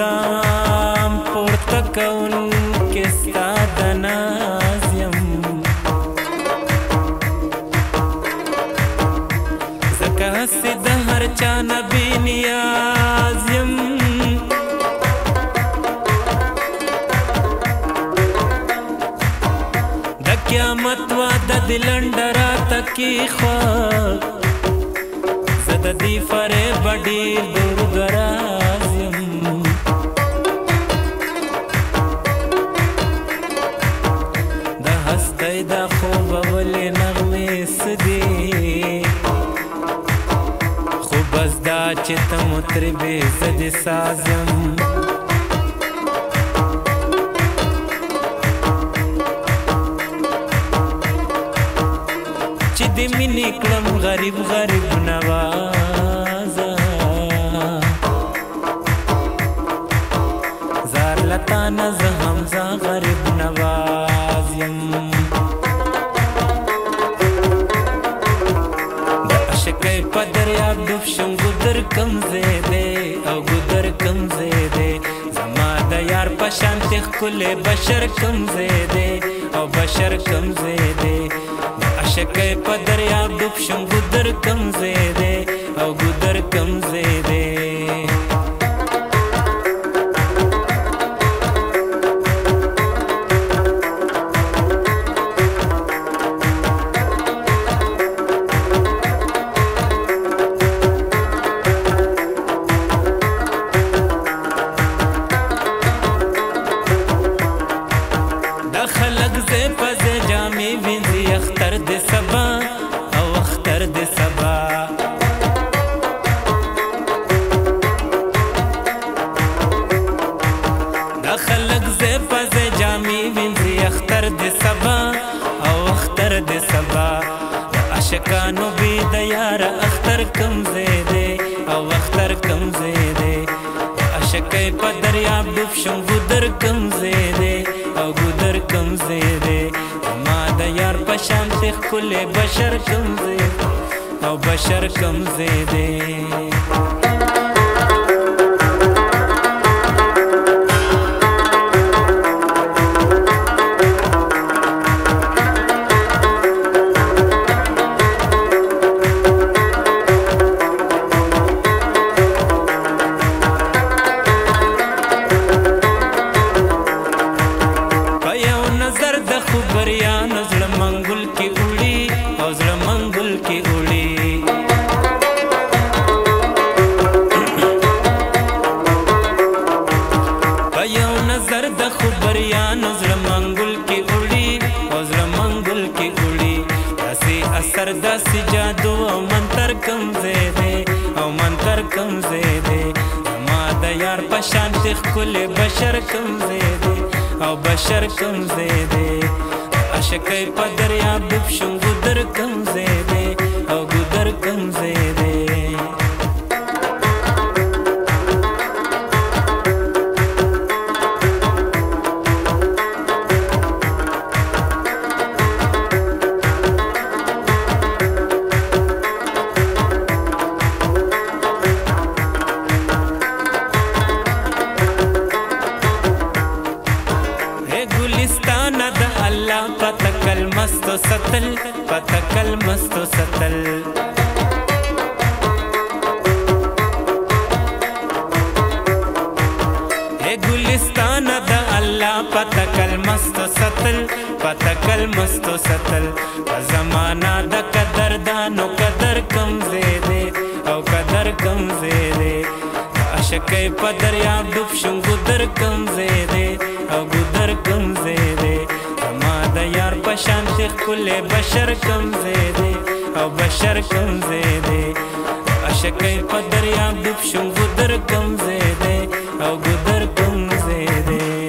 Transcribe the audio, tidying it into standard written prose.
مدام پورته کوونکی ستا د ناز یم ځکه هسې د هر چا نه بې نیاز یم د قیامت واده دې لنډه راته کېښوه زه د دې فریبه ډېر دور دراز یم د هستۍ دا خوبه ولې نغمې څه دي خو بس دا چې ته مطربې زه دې ساز یم چې د مینې کړم غریب غریب نوازه زار لتا نه زه هم زه غریب نواز یم د عشقۍ په دریاب ډوب شم ګودر کم ځای دی او ګودر کم ځای دی زما د یار په شانتې ښکلی بشر کم ځای دی او بشر کم ځای دی عشقۍ په دریاب ډوب شم ګودر کم ځای دی او ګودر کم ځای دی د خلک ځای په ځای جامې وینځي اختر د سبا او اختر د سبا د خلک ځای په ځای جامې وینځي اختر د سبا او اختر د سبا د عاشقانو بې د یاره اختر کم ځای دی او اختر کم ځای دی د عاشقۍ په دریاب ډوب شم ګودر کم ځای دی او ګودر کم ځای دی زما د یار په شانتې ښکلی بشر کم ځای او بشر کم ځای دی خبریانو زړه منګل کې وړي او زړه منګل کې وړي په یو نظر د خبریانو زړه منګل کې وړي او زړه منګل کې وړي داسې اثر داسې جادو او منتر کم ځای دی او منتر کم ځای دی زما د یار په شانتې ښکلی بشر کم ځای دی او بشر کم ځای دی عشقۍ په دریاب ډوب شم ګودر کم ځای دی او ګودر کم ځای دی ګلستانه د الله پتکل مستو ستل پتکل مستو ستل ګلستانه د الله پتکل مستو ستل پتکل مستو ستل په زمانه د قدردانو قدر کم ځای دی او قدر کم ځای دی عشقۍ په دریاب ډوب شم ګودر کم ځای دی او ګودر کم ځای دی زما د یار په شانتې ښکلی بشر کم ځای دی او بشر کم ځای دی عشقۍ په دریاب ډوب شم ګودر کم ځای دی او ګودر کم ځای دی